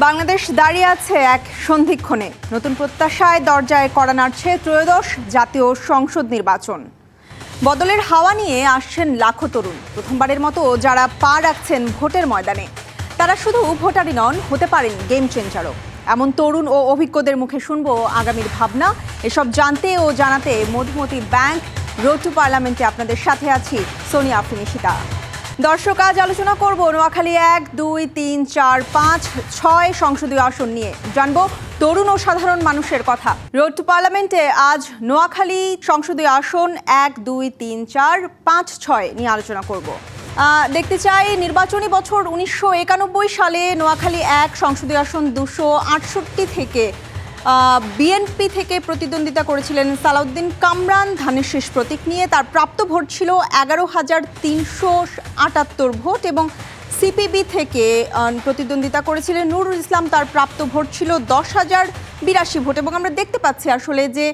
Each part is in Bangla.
বাংলাদেশ দাঁড়িয়ে আছে এক সন্ধিক্ষণে। নতুন প্রত্যাশায় দরজায় কড়া নাড়ছে ত্রয়োদশ জাতীয় সংসদ নির্বাচন। বদলের হাওয়া নিয়ে আসছেন লাখো তরুণ। প্রথমবারের মতো যারা পা রাখছেন ভোটের ময়দানে, তারা শুধু ভোটারই নন, হতে পারেন গেম চেঞ্জারও। এমন তরুণ ও অভিজ্ঞদের মুখে শুনবো আগামীর ভাবনা। এসব জানতে ও জানাতে মধুমতি ব্যাংক রোড টু পার্লামেন্টে আপনাদের সাথে আছি সোনিয়া আফরিনিশিতা। দর্শক, আজ আলোচনা করব নোয়াখালী 1, 2, 3, 4, 5, 6 সংসদীয় আসন নিয়ে। জানবো তরুণ ও সাধারণ মানুষের কথা। রোড টু পার্লামেন্টে আজ নোয়াখালী সংসদীয় আসন 1, 2, 3, 4, 5, 6 নিয়ে আলোচনা করব। দেখতে চাই, নির্বাচনী বছর 1991 সালে নোয়াখালী 1 সংসদীয় আসন 268 থেকে বিএনপি থেকে প্রতিদ্বন্দ্বিতা করেছিলেন সালাউদ্দিন কামরান ধানের শীষ প্রতীক নিয়ে। তার প্রাপ্ত ভোট ছিল 11,378 ভোট এবং সিপিবি থেকে প্রতিদ্বন্দ্বিতা করেছিলেন নুরুল ইসলাম। তার প্রাপ্ত ভোট ছিল 10,082 ভোট। এবং আমরা দেখতে পাচ্ছি আসলে যে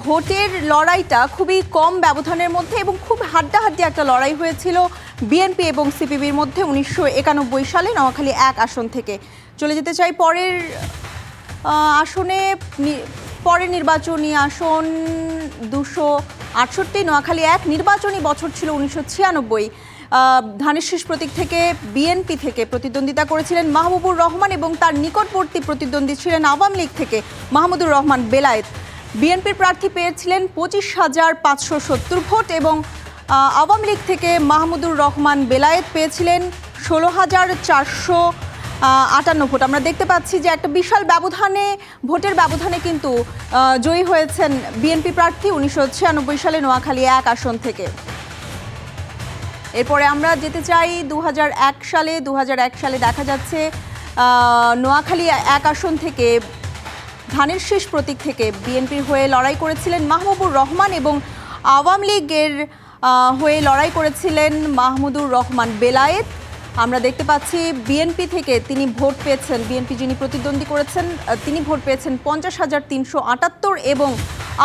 ভোটের লড়াইটা খুবই কম ব্যবধানের মধ্যে এবং খুব হাড্ডাহাড্ডি একটা লড়াই হয়েছিল বিএনপি এবং সিপিবির মধ্যে 1991 সালে নোয়াখালী 1 আসন থেকে। চলে যেতে চাই পরের আসনে। পরের নির্বাচনী আসন 268 নোয়াখালী 1। নির্বাচনী বছর ছিল 1996। ধানের শীষ প্রতীক থেকে বিএনপি থেকে প্রতিদ্বন্দ্বিতা করেছিলেন মাহবুবুর রহমান এবং তার নিকটবর্তী প্রতিদ্বন্দ্বী ছিলেন আওয়ামী লীগ থেকে মাহমুদুর রহমান বেলায়েত। বিএনপির প্রার্থী পেয়েছিলেন 25,570 ভোট এবং আওয়ামী লীগ থেকে মাহমুদুর রহমান বেলায়েত পেয়েছিলেন 16,458 ভোট। আমরা দেখতে পাচ্ছি যে একটা বিশাল ব্যবধানে, ভোটের ব্যবধানে কিন্তু জয়ী হয়েছেন বিএনপি প্রার্থী 1996 সালে নোয়াখালী 1 আসন থেকে। এরপরে আমরা যেতে চাই 2001 সালে। 2001 সালে দেখা যাচ্ছে নোয়াখালী 1 আসন থেকে ধানের শীষ প্রতীক থেকে বিএনপির হয়ে লড়াই করেছিলেন মাহবুবুর রহমান এবং আওয়ামী লীগের হয়ে লড়াই করেছিলেন মাহমুদুর রহমান বেলায়েত। আমরা দেখতে পাচ্ছি বিএনপি থেকে তিনি ভোট পেয়েছেন, বিএনপি যিনি প্রতিদ্বন্দ্বী করেছেন তিনি ভোট পেয়েছেন 50,378 এবং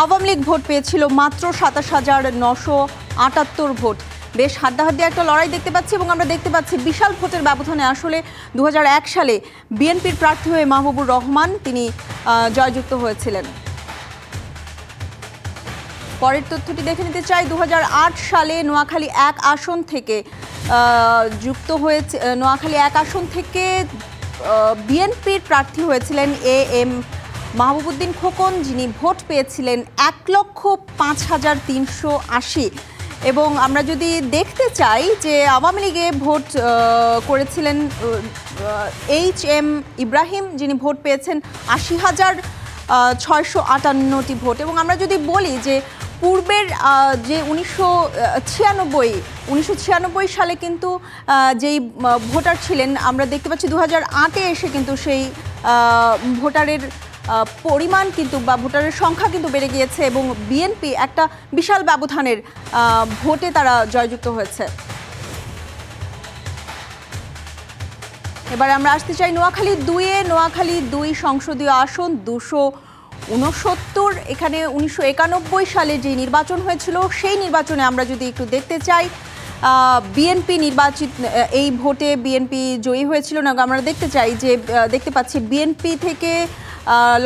আওয়ামী লীগ ভোট পেয়েছিল মাত্র 27,978 ভোট। বেশ হাড্ডাহাড্ডি একটা লড়াই দেখতে পাচ্ছি এবং আমরা দেখতে পাচ্ছি বিশাল ভোটের ব্যবধানে আসলে 2001 সালে বিএনপির প্রার্থী হয়ে মাহবুবুর রহমান তিনি জয়যুক্ত হয়েছিলেন। পরের তথ্যটি দেখে নিতে চাই। 2008 সালে নোয়াখালী 1 আসন থেকে যুক্ত হয়েছে, নোয়াখালী 1 আসন থেকে বিএনপির প্রার্থী হয়েছিলেন AM মাহবুবউদ্দিন খোকন, যিনি ভোট পেয়েছিলেন 1,05,380। এবং আমরা যদি দেখতে চাই যে আওয়ামী লীগে ভোট করেছিলেন HM ইব্রাহিম, যিনি ভোট পেয়েছেন 80,658টি ভোট। এবং আমরা যদি বলি যে পূর্বের যে 1996 সালে কিন্তু যেই ভোটার ছিলেন, আমরা দেখতে পাচ্ছি 2008-এ এসে কিন্তু সেই ভোটারের পরিমাণ কিন্তু বা ভোটারের সংখ্যা কিন্তু বেড়ে গিয়েছে এবং বিএনপি একটা বিশাল ব্যবধানের ভোটে তারা জয়যুক্ত হয়েছে। এবার আমরা আসতে চাই নোয়াখালী 2-এ। নোয়াখালী 2 সংসদীয় আসন 269। এখানে 1991 সালে যে নির্বাচন হয়েছিল সেই নির্বাচনে আমরা যদি একটু দেখতে চাই, বিএনপি নির্বাচিত, এই ভোটে বিএনপি জয়ী হয়েছিল না। আমরা দেখতে চাই যে দেখতে পাচ্ছি বিএনপি থেকে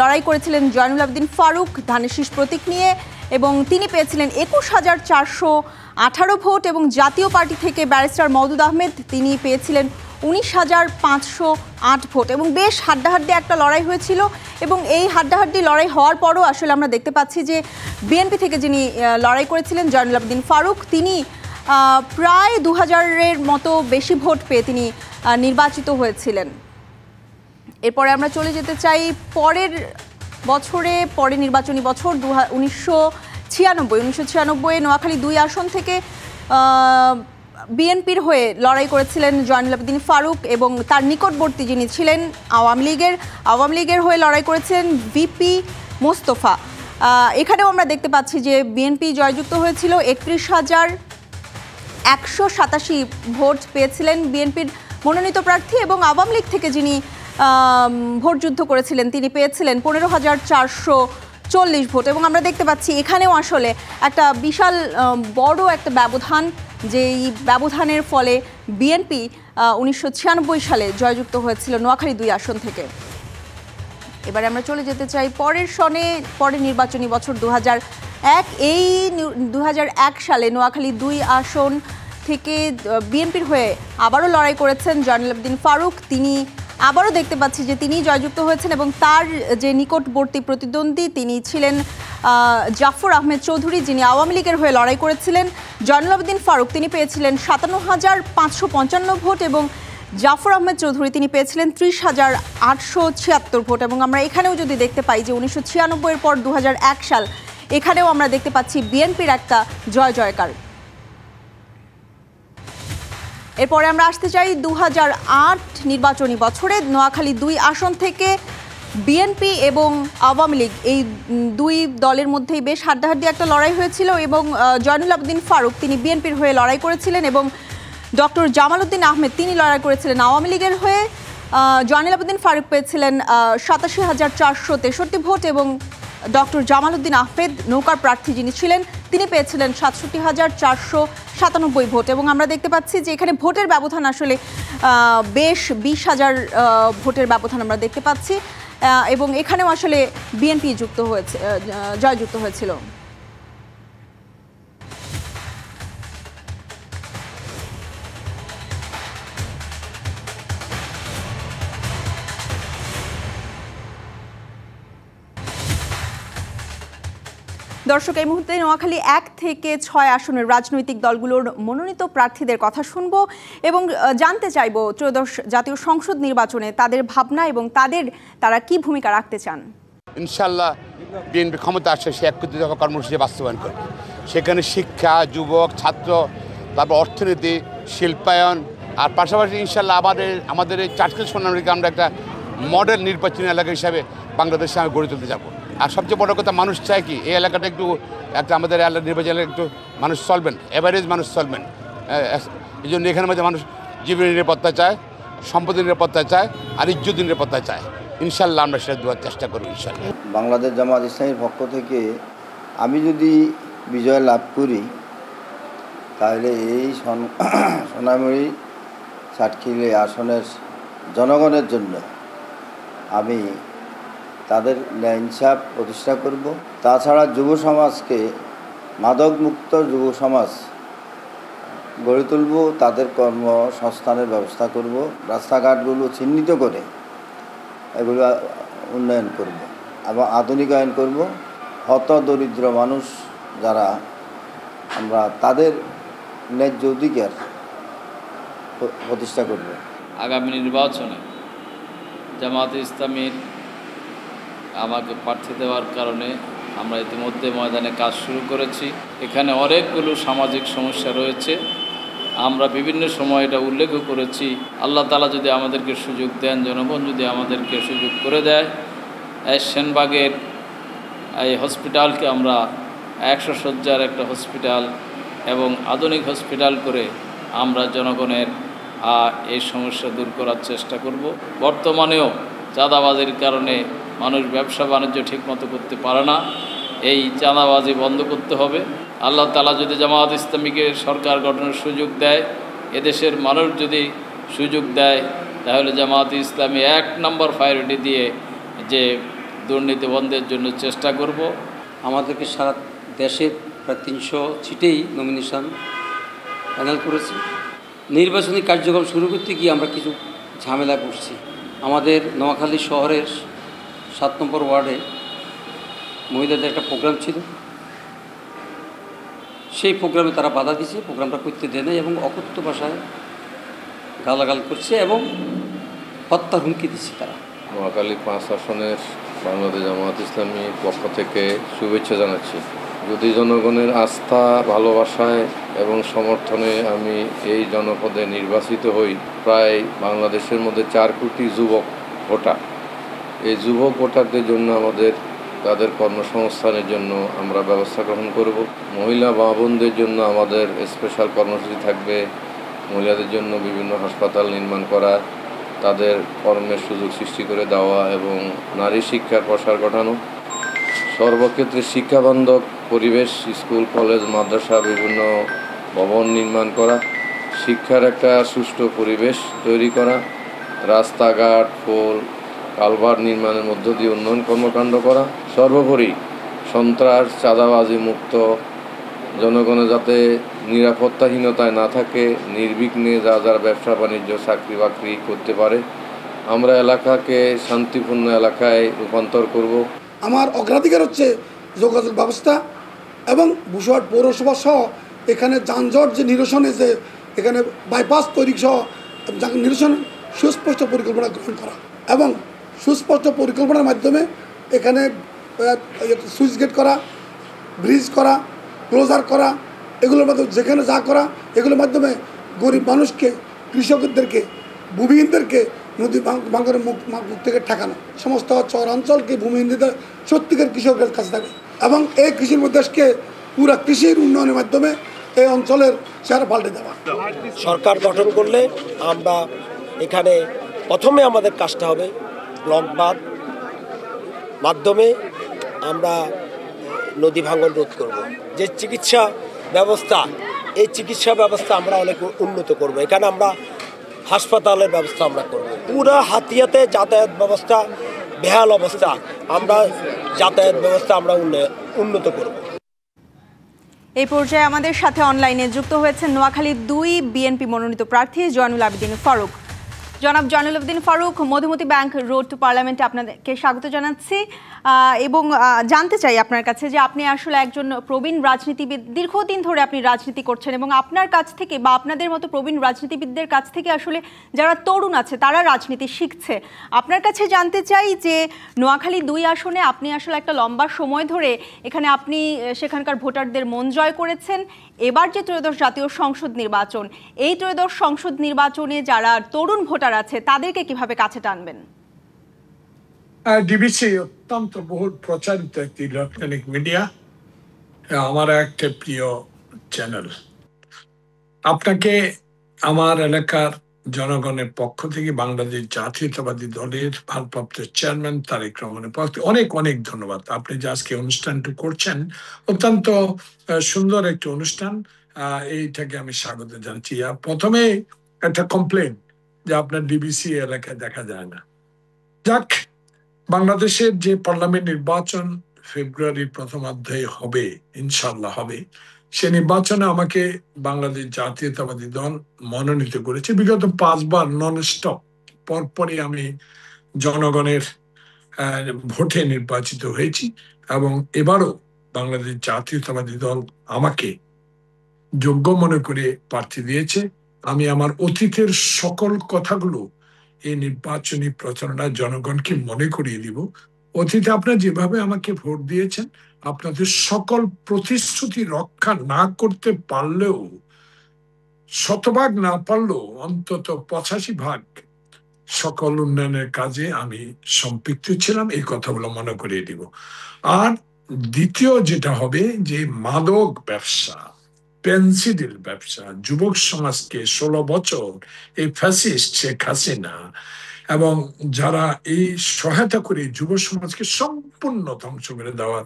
লড়াই করেছিলেন জয়নুল আবেদিন ফারুক ধানের শীষ প্রতীক নিয়ে এবং তিনি পেয়েছিলেন 21,418 ভোট এবং জাতীয় পার্টি থেকে ব্যারিস্টার মওদুদ আহমেদ তিনি পেয়েছিলেন 19,508 ভোট। এবং বেশ হাড্ডাহাড্ডি একটা লড়াই হয়েছিল এবং এই হাড্ডাহাড্ডি লড়াই হওয়ার পরও আসলে আমরা দেখতে পাচ্ছি যে বিএনপি থেকে যিনি লড়াই করেছিলেন জয়নুল আবেদিন ফারুক, তিনি প্রায় 2000-এর মতো বেশি ভোট পেয়ে তিনি নির্বাচিত হয়েছিলেন। এরপরে আমরা চলে যেতে চাই পরের বছরে, পরের নির্বাচনী বছর 1996 নোয়াখালী 2 আসন থেকে বিএনপির হয়ে লড়াই করেছিলেন জয়নুল আবেদিন ফারুক এবং তার নিকটবর্তী যিনি ছিলেন আওয়ামী লীগের হয়ে লড়াই করেছিলেন ভিপি মোস্তফা। এখানেও আমরা দেখতে পাচ্ছি যে বিএনপি জয়যুক্ত হয়েছিল। 31,187 ভোট পেয়েছিলেন বিএনপির মনোনীত প্রার্থী এবং আওয়ামী লীগ থেকে যিনি ভোটযুদ্ধ করেছিলেন তিনি পেয়েছিলেন 15,440 ভোট। এবং আমরা দেখতে পাচ্ছি এখানেও আসলে একটা বিশাল বড় একটা ব্যবধান, যেই ব্যবধানের ফলে বিএনপি 1996 সালে জয়যুক্ত হয়েছিল নোয়াখালী 2 আসন থেকে। এবারে আমরা চলে যেতে চাই পরের সনে। পরের নির্বাচনী বছর 2001। এই 2001 সালে নোয়াখালী 2 আসন থেকে বিএনপির হয়ে আবারও লড়াই করেছেন জয়নুল আবেদিন ফারুক। তিনি আবারও দেখতে পাচ্ছি যে তিনি জয়যুক্ত হয়েছেন এবং তার যে নিকটবর্তী প্রতিদ্বন্দ্বী তিনি ছিলেন জাফর আহমেদ চৌধুরী, যিনি আওয়ামী লীগের হয়ে লড়াই করেছিলেন। জয়নুল আবেদিন ফারুক তিনি পেয়েছিলেন 57,555 ভোট এবং জাফর আহমেদ চৌধুরী তিনি পেয়েছিলেন 30,876 ভোট। এবং আমরা এখানেও যদি দেখতে পাই যে 1996 পর 2001 সাল, এখানেও আমরা দেখতে পাচ্ছি বিএনপির একটা জয় জয়কার। এরপরে আমরা আসতে চাই 2008 নির্বাচনী বছরে। নোয়াখালী 2 আসন থেকে বিএনপি এবং আওয়ামী লীগ এই দুই দলের মধ্যেই বেশ হাড্ডাহাড্ডি একটা লড়াই হয়েছিল এবং জয়নুল আবেদিন ফারুক তিনি বিএনপির হয়ে লড়াই করেছিলেন এবং ডক্টর জামাল উদ্দিন আহমেদ তিনি লড়াই করেছিলেন আওয়ামী লীগের হয়ে। জয়নুল আবেদিন ফারুক পেয়েছিলেন 87,463 ভোট এবং ডক্টর জামাল উদ্দিন আহমেদ নৌকার প্রার্থী যিনি ছিলেন তিনি পেয়েছিলেন 67,497 ভোট। এবং আমরা দেখতে পাচ্ছি যে এখানে ভোটের ব্যবধান আসলে বেশ 20,000 ভোটের ব্যবধান আমরা দেখতে পাচ্ছি এবং এখানেও আসলে বিএনপি জয়যুক্ত হয়েছিল। দর্শক, এই মুহূর্তে নোয়াখালী 1 থেকে 6 আসনের রাজনৈতিক দলগুলোর মনোনীত প্রার্থীদের কথা শুনবো এবং জানতে চাইবো ত্রয়োদশ জাতীয় সংসদ নির্বাচনে তাদের ভাবনা এবং তারা কি ভূমিকা রাখতে চান। ইনশাল্লাহ বিএনপি ক্ষমতা আসছে, সে 31 দফা কর্মসূচি বাস্তবায়ন করবে। সেখানে শিক্ষা, যুবক, ছাত্র, তারপর অর্থনীতি, শিল্পায়ন, আর পাশাপাশি ইনশাল্লাহ আমাদের এই চাটখিল সোনামুড়িকে আমরা একটা মডেল নির্বাচনী এলাকা হিসাবে বাংলাদেশে আমি গড়ে তুলতে যাবো। আর সবচেয়ে বড় কথা, মানুষ চায় কি এই এলাকাটা একটা আমাদের নির্বাচন এলাকা একটু মানুষ চলবেন, এভারেজ মানুষ চলবেন। এই জন্য এখানের মধ্যে মানুষ জীবনের নিরাপত্তা চায়, সম্পদের নিরাপত্তা চায়, আর ইজ্জতের নিরাপত্তা চায়। ইনশাল্লাহ আমরা সেটা দেওয়ার চেষ্টা করব ইনশাল্লাহ। বাংলাদেশ জামাত ইসলামীর পক্ষ থেকে আমি যদি বিজয় লাভ করি তাহলে এই সোনামুড়ি চাটখিল আসনের জনগণের জন্য আমি তাদের ন্যায় ইনসাফ প্রতিষ্ঠা করব। তাছাড়া যুব সমাজকে মাদকমুক্ত যুব সমাজ গড়ে তুলব, তাদের কর্মসংস্থানের ব্যবস্থা করব, রাস্তাঘাটগুলো চিহ্নিত করে এগুলো উন্নয়ন করব এবং আধুনিকায়ন করব। হত দরিদ্র মানুষ যারা আমরা তাদের ন্যায্য অধিকার প্রতিষ্ঠা করব। আগামী নির্বাচনে জামাত ইসলামীর আমাকে প্রার্থী দেওয়ার কারণে আমরা ইতিমধ্যে ময়দানে কাজ শুরু করেছি। এখানে অনেকগুলো সামাজিক সমস্যা রয়েছে, আমরা বিভিন্ন সময় এটা উল্লেখও করেছি। আল্লাহ তাআলা যদি আমাদেরকে সুযোগ দেন, জনগণ যদি আমাদেরকে সুযোগ করে দেয়, এই সেনবাগের এই হসপিটালকে আমরা 100 শয্যার একটা হসপিটাল এবং আধুনিক হসপিটাল করে আমরা জনগণের এই সমস্যা দূর করার চেষ্টা করব। বর্তমানেও চাঁদাবাজির কারণে মানুষ ব্যবসা বাণিজ্য ঠিকমতো করতে পারে না, এই চাঁদাবাজি বন্ধ করতে হবে। আল্লাহ তাআলা যদি জামাত ইসলামীকে সরকার গঠনের সুযোগ দেয়, এদেশের মানুষ যদি সুযোগ দেয়, তাহলে জামাত ইসলামী 1 নম্বর প্রায়োরিটি দিয়ে যে দুর্নীতি বন্ধের জন্য চেষ্টা করব। আমাদেরকে সারা দেশের প্রায় 300 সিটেই নমিনেশন ফাইনাল করেছি। নির্বাচনী কার্যক্রম শুরু করতে গিয়ে আমরা কিছু ঝামেলায় পড়ছি। আমাদের নোয়াখালী শহরের 7 নম্বর ওয়ার্ডে মহিলাদের একটা প্রোগ্রাম ছিল, সেই প্রোগ্রামে তারা বাধা দিয়েছে, প্রোগ্রামটা করতে দেয় নাই এবং অকথ্য ভাষায় গালাগাল করছে এবং হত্যার হুমকি দিচ্ছে তারা। নোয়াখালী 5 আসনের বাংলাদেশ জামাত ইসলামীর পক্ষ থেকে শুভেচ্ছা জানাচ্ছি। যদি জনগণের আস্থা, ভালোবাসায় এবং সমর্থনে আমি এই জনপদে নির্বাচিত হই, প্রায় বাংলাদেশের মধ্যে 4 কোটি যুবক ভোটার, এই যুবক ভোটারদের জন্য তাদের কর্মসংস্থানের জন্য আমরা ব্যবস্থা গ্রহণ করব। মহিলা মা বোনদের জন্য আমাদের স্পেশাল কর্মসূচি থাকবে, মহিলাদের জন্য বিভিন্ন হাসপাতাল নির্মাণ করা, তাদের কর্মের সুযোগ সৃষ্টি করে দেওয়া এবং নারী শিক্ষার প্রসার ঘটানো, সর্বক্ষেত্রে শিক্ষাবান্ধব পরিবেশ, স্কুল, কলেজ, মাদ্রাসা, বিভিন্ন ভবন নির্মাণ করা, শিক্ষার একটা সুষ্ঠু পরিবেশ তৈরি করা, রাস্তাঘাট, পোল কালভার্ট নির্মাণের মধ্য দিয়ে উন্নয়ন কর্মকাণ্ড করা, সর্বোপরি সন্ত্রাস চাঁদাবাজি মুক্ত, জনগণের যাতে নিরাপত্তাহীনতায় না থাকে, নির্বিঘ্নে যার ব্যবসা বাণিজ্য চাকরি বাকরি করতে পারে, আমরা এলাকাকে শান্তিপূর্ণ এলাকায় রূপান্তর করব। আমার অগ্রাধিকার হচ্ছে যোগাযোগ ব্যবস্থা এবং বুশোয়াট পৌরসভা সহ এখানে যানজট যে নিরসনে যে এখানে বাইপাস তৈরি সহ নিরসন সুস্পষ্ট পরিকল্পনা গ্রহণ করা এবং সুস্পষ্ট পরিকল্পনার মাধ্যমে এখানে সুইচ গেট করা, ব্রিজ করা, ক্লোজার করা, এগুলোর মাধ্যমে যেখানে যা করা এগুলোর মাধ্যমে গরিব মানুষকে, কৃষকদেরকে, ভূমিহীনদেরকে নদী ভাঙনের মুখ থেকে ঠেকানো, সমস্ত চরাঞ্চলকে ভূমিহীনদের সত্যিকার কৃষকের কাছে থাকে এবং এই কৃষির দেশকে পুরা কৃষির উন্নয়নের মাধ্যমে এই অঞ্চলের চেহারা পাল্টে দেওয়া। সরকার গঠন করলে আমরা এখানে প্রথমে আমাদের কাজটা হবে ব্লক বাঁধ মাধ্যমে আমরা নদী ভাঙন রোধ করব। যে চিকিৎসা ব্যবস্থা, এই চিকিৎসা ব্যবস্থা আমরা অনেক উন্নত করব। এখানে আমরা হাসপাতালের ব্যবস্থা আমরা করব। পুরা হাতিয়াতে যাতায়াত ব্যবস্থা বেহাল অবস্থা, আমরা যাতায়াত ব্যবস্থা আমরা উন্নত করব। এই পর্যায়ে আমাদের সাথে অনলাইনে যুক্ত হয়েছেন নোয়াখালী 2 বিএনপি মনোনীত প্রার্থী জয়নুল আবেদিন ফারুক। জনাব Zainul Abedin Faruk, Madhumati bank road to পার্লামেন্টে আপনাদেরকে স্বাগত জানাচ্ছি এবং জানতে চাই আপনার কাছে যে আপনি আসলে একজন প্রবীণ রাজনীতিবিদ, দীর্ঘদিন ধরে আপনি রাজনীতি করছেন এবং আপনার কাছ থেকে বা আপনাদের মতো প্রবীণ রাজনীতিবিদদের কাছ থেকে আসলে যারা তরুণ আছে তারা রাজনীতি শিখছে। আপনার কাছে জানতে চাই যে নোয়াখালী 2 আসনে আপনি আসলে একটা লম্বা সময় ধরে এখানে আপনি সেখানকার ভোটারদের মন জয় করেছেন। এবার যে ত্রয়োদশ জাতীয় সংসদ নির্বাচন, এই ত্রয়োদশ সংসদ নির্বাচনে যারা তরুণ ভোটার আছে তাদেরকে কিভাবে কাছে টানবেন? ডিবিসি অত্যন্ত বহুল প্রচারিত একটি ইলেকট্রনিক মিডিয়া, আমার একটা প্রিয় চ্যানেল। আপনাকে আমার এলাকার জনগণের পক্ষ থেকে বাংলাদেশ জাতীয়তাবাদী দলের ভারপ্রাপ্ত চেয়ারম্যান তারেক রহমানের পক্ষ থেকে অনেক অনেক ধন্যবাদ। আপনি যে আজকে অনুষ্ঠানটি করছেন অত্যন্ত সুন্দর একটি অনুষ্ঠান, এইটাকে আমি স্বাগত জানাচ্ছি। প্রথমে একটা কমপ্লেন যে আপনার ডিবিসি এলাকায় দেখা যায় না। যাক, বাংলাদেশের যে পার্লামেন্ট নির্বাচন ফেব্রুয়ারির প্রথমার্ধে হবে, ইনশাল্লাহ হবে, সে নির্বাচনে আমাকে বাংলাদেশ জাতীয়তাবাদী দল মনোনীত করেছে। বিগত 5 বার নন স্টপ পরপরই আমি জনগণের ভোটে নির্বাচিত হয়েছি এবং এবারও বাংলাদেশ জাতীয়তাবাদী দল আমাকে যোগ্য মনে করে প্রার্থী দিয়েছে। আমি আমার অতীতের সকল কথাগুলো এই নির্বাচনী প্রচারণায় জনগণকে মনে করিয়ে দিব। অতীতে আপনারা যেভাবে আমাকে ভোট দিয়েছেন, আপনাদের সকল প্রতিশ্রুতি রক্ষা না করতে পারলেও, শতভাগ না পারলেও অন্তত 85% সকল উন্নয়নের কাজে আমি সম্পৃক্ত ছিলাম, এই কথাগুলো মনে করিয়ে দিব। আর দ্বিতীয় যেটা হবে যে মাদক ব্যবসা, পেন্সিডিল ব্যবসা, যুবক সমাজকে 16 বছর এই ফ্যাসিস্ট শেখ হাসিনা এবং যারা এই সহায়তা করে যুব সমাজকে সম্পূর্ণ ধ্বংস করে দেওয়ার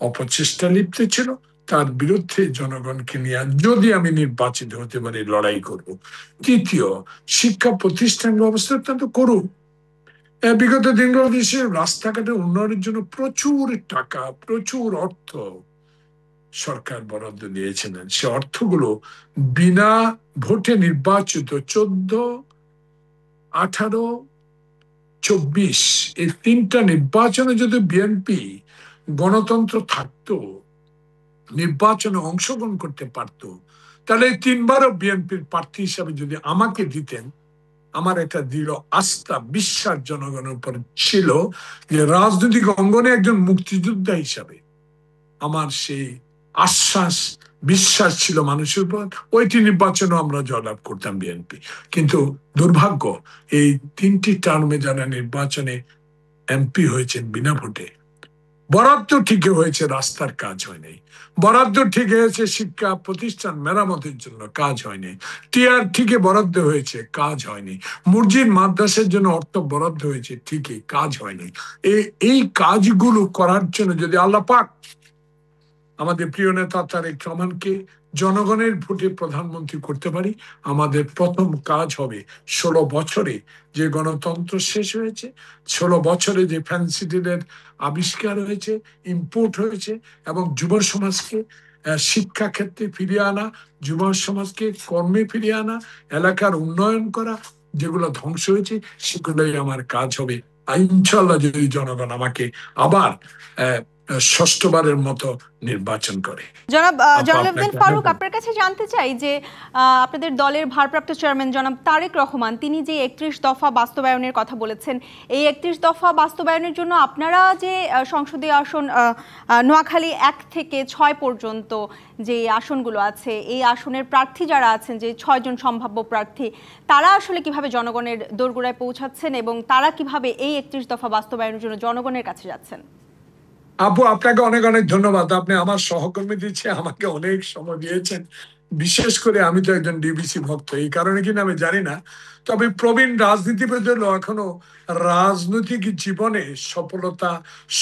অপচেষ্টা লিপ্ত ছিল, তার বিরুদ্ধে জনগণকে নিয়ে যদি আমি নির্বাচিত হতে পারি লড়াই করব। তৃতীয়, শিক্ষা প্রতিষ্ঠান ব্যবস্থা অত্যন্ত করুন। বিগত দিনগুলো দেশে রাস্তাঘাটের উন্নয়নের জন্য প্রচুর টাকা, প্রচুর অর্থ সরকার বরাদ্দ দিয়েছিলেন। সে অর্থগুলো বিনা ভোটে নির্বাচিত 14, 18, 24 এই 3টা নির্বাচনে যদি বিএনপি গণতন্ত্র থাকতো, নির্বাচনে অংশগ্রহণ করতে পারতো, তাহলে 3 বারও বিএনপির প্রার্থী হিসাবে যদি আমাকে দিতেন, আমার একটা দৃঢ় আস্থা, বিশ্বাস জনগণের উপর ছিল যে রাজনৈতিক অঙ্গনে একজন মুক্তিযোদ্ধা হিসাবে আমার সেই আশ্বাস, বিশ্বাস ছিল মানুষের উপর। ওইটি নির্বাচনে আমরা জয়লাভ করতাম বিএনপি। কিন্তু দুর্ভাগ্য, এই 3টি টার্মে যারা নির্বাচনে এমপি হয়েছেন বিনা ভোটে, বরাদ্দ ঠিকই হয়েছে, রাস্তার কাজ হয়নি। বরাদ্দ ঠিক হয়েছে শিক্ষা প্রতিষ্ঠান মেরামতের জন্য, কাজ হয়নি। টিআর ঠিকই বরাদ্দ হয়েছে, কাজ হয়নি। মসজিদ মাদ্রাসার জন্য অর্থ বরাদ্দ হয়েছে, ঠিকই, কাজ হয়নি। এই কাজগুলো করার জন্য যদি আল্লাহ পাক আমাদের প্রিয় নেতা তারেক রহমানকে জনগণের ভোটে প্রধানমন্ত্রী করতে পারি, আমাদের প্রথম কাজ হবে 16 বছরে যে গণতন্ত্র শেষ হয়েছে, 16 বছরে যে ফ্যান্সিডিলের আবিষ্কার হয়েছে, ইম্পোর্ট হয়েছে, এবং যুব সমাজকে শিক্ষা ক্ষেত্রে ফিরিয়ে আনা, যুব সমাজকে কর্মে ফিরিয়ে আনা, এলাকার উন্নয়ন করা, যেগুলো ধ্বংস হয়েছে সেগুলোই আমার কাজ হবে। ইনশাল্লাহ যদি জনগণ আমাকে আবার ষষ্ঠবারের মতো নির্বাচন করে। জনাব জয়নুল ফারুক, আপনার কাছে জানতে চাই যে আপনাদের দলের ভারপ্রাপ্ত চেয়ারম্যান জনাব তারেক রহমান তিনি যে 31 দফা বাস্তবায়নের কথা বলেছেন, এই 31 দফা বাস্তবায়নের জন্য আপনারা যে সংসদীয় আসন নোয়াখালী 1 থেকে 6 পর্যন্ত যে আসনগুলো আছে, এই আসনের প্রার্থী যারা আছেন, যে 6 জন সম্ভাব্য প্রার্থী, তারা আসলে কিভাবে জনগণের দোরগোড়ায় পৌঁছাচ্ছেন এবং তারা কিভাবে এই 31 দফা বাস্তবায়নের জন্য জনগণের কাছে যাচ্ছেন? আপু, আপনাকে অনেক অনেক ধন্যবাদ। আপনি আমার সহকর্মী দিচ্ছে, আমাকে অনেক সময় দিয়েছেন। বিশেষ করে আমি তো একজন ডিবিসি ভক্ত, এই কারণে কিনা আমি জানি না, তবে প্রবীণ রাজনীতিবিদ হলো এখনো রাজনৈতিক জীবনে সফলতা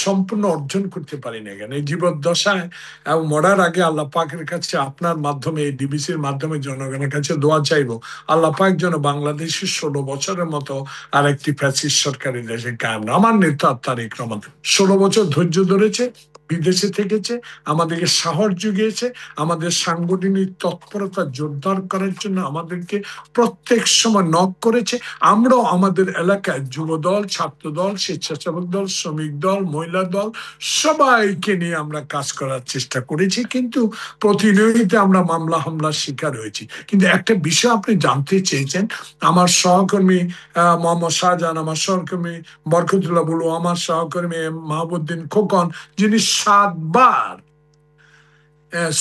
সম্পূর্ণ অর্জন করতে পারি না। কেন এই জীবদ্দশায় এবং মরার আগে আল্লাহ পাকের কাছে আপনার মাধ্যমে, এই ডিবিসির মাধ্যমে জনগণের কাছে দোয়া চাইবো, আল্লাহ পাক যেন বাংলাদেশের 16 বছরের মতো আর একটি ফ্যাসিস্ট সরকারি দেশে কায়েম না। আমার নেতা তারেক রহমান 16 বছর ধৈর্য ধরেছে, বিদেশে থেকেছে, আমাদেরকে সাহস জুগিয়েছে, আমাদের সাংগঠনিক তৎপরতা জোরদার করার জন্য আমাদেরকে প্রত্যেক সময় নক করেছে। আমরাও আমাদের এলাকায় যুবদল, ছাত্রদল, স্বেচ্ছাসেবক দল, শ্রমিক দল, মহিলা দল সবাইকে নিয়ে আমরা কাজ করার চেষ্টা করেছি, কিন্তু প্রতিনিয়ত আমরা মামলা হামলার শিকার হয়েছি। কিন্তু একটা বিষয় আপনি জানতে চেয়েছেন, আমার সহকর্মী মোহাম্মদ শাহজাহান, আমার সহকর্মী বরকতুল্লাহ বুলু, আমার সহকর্মী মাহবুদ্দিন খোকন, যিনি 7 বার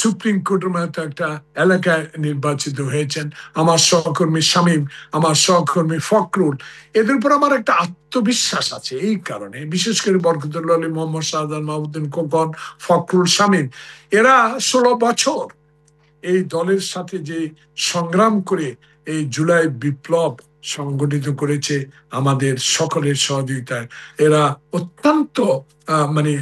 সুপ্রিম কোর্টের মতো একটা এলাকায় নির্বাচিত হয়েছেন, আমার সহকর্মী শামীম, আমার সহকর্মী ফখরুল, এদের উপর আমার একটা আত্মবিশ্বাস আছে। এই কারণে বিশেষ করে বরকতুল্লাহ আলী, মোহাম্মদ শাহজাহান, মাহবুদ্দিন খোকন, ফখরুল, শামীম, এরা 16 বছর এই দলের সাথে যে সংগ্রাম করে এই জুলাই বিপ্লব সংগঠিত করেছে আমাদের সকলের সহযোগিতায়, এরা অত্যন্ত মানে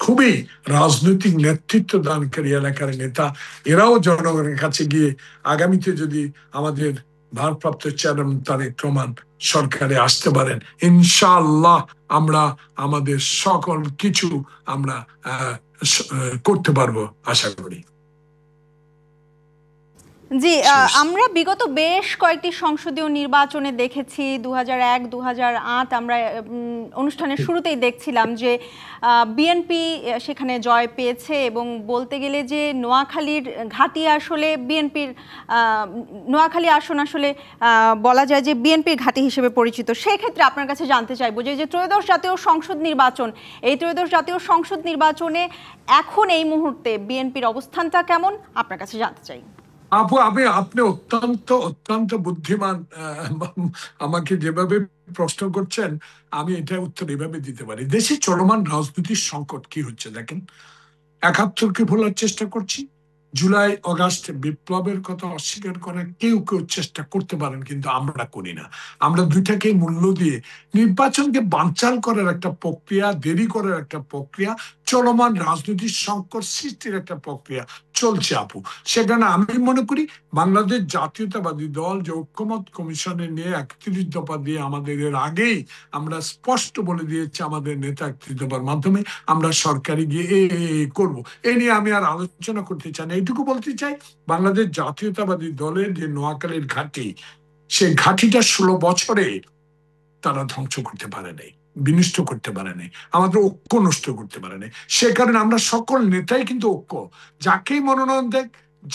খুবই রাজনৈতিক নেতৃত্ব দানকারী এলাকার নেতা। এরাও জনগণের কাছে গিয়ে আগামীতে যদি আমাদের ভারপ্রাপ্ত চেয়ারম্যান তারেক রহমান সরকারে আসতে পারেন, ইনশাআল্লাহ আমরা আমাদের সকল কিছু আমরা করতে পারবো আশা করি। জি, আমরা বিগত বেশ কয়েকটি সংসদীয় নির্বাচনে দেখেছি, 2001, 2008 আমরা অনুষ্ঠানের শুরুতেই দেখছিলাম যে বিএনপি সেখানে জয় পেয়েছে, এবং বলতে গেলে যে নোয়াখালীর ঘাঁটি আসলে বিএনপির, নোয়াখালী আসন আসলে বলা যায় যে বিএনপির ঘাঁটি হিসেবে পরিচিত। সেই ক্ষেত্রে আপনার কাছে জানতে চাইবো যে ত্রয়োদশ জাতীয় সংসদ নির্বাচন, এই ত্রয়োদশ জাতীয় সংসদ নির্বাচনে এখন এই মুহূর্তে বিএনপির অবস্থানটা কেমন, আপনার কাছে জানতে চাই। আপু, আপনি অত্যন্ত অত্যন্ত বুদ্ধিমান। আমাকে যেভাবে প্রশ্ন করছেন আমি এটা উত্তর এভাবে দিতে পারি। দেশে চলমান রাজনৈতিক সংকট কি হচ্ছে দেখেন, 71কে ভোলার চেষ্টা করছি, জুলাই অগাস্ট বিপ্লবের কথা অস্বীকার করার কেউ কেউ চেষ্টা করতে পারেন, কিন্তু আমরা করি না। আমরা দুইটাকে মূল্য দিয়ে নির্বাচনকে বানচাল করার একটা প্রক্রিয়া, দেরি করার একটা প্রক্রিয়া, চলমান রাজনৈতিক সংকট সৃষ্টির একটা প্রক্রিয়া চলছে আপু। সেখানে আমি মনে করি বাংলাদেশ জাতীয়তাবাদী দল যে ঐক্যমত কমিশনে নিয়ে 31 দফা দিয়ে আমাদের এর আগেই আমরা স্পষ্ট বলে দিয়েছি আমাদের নেতা 31 দফার মাধ্যমে আমরা সরকারি গিয়ে করব। এই নিয়ে আমি আর আলোচনা করতে চাই না। এইটুকু বলতে চাই, বাংলাদেশ জাতীয়তাবাদী দলের যে নোয়াখালীর ঘাঁটি, সেই ঘাঁটিটা 16 বছরে তারা ধ্বংস করতে পারে নাই, বিনষ্ট করতে পারে নাই, আমাদের ঐক্য নষ্ট করতে পারে নাই। সে কারণে আমরা সকল নেতাই কিন্তু ঐক্য, যাকেই মনোনয়ন দেখ,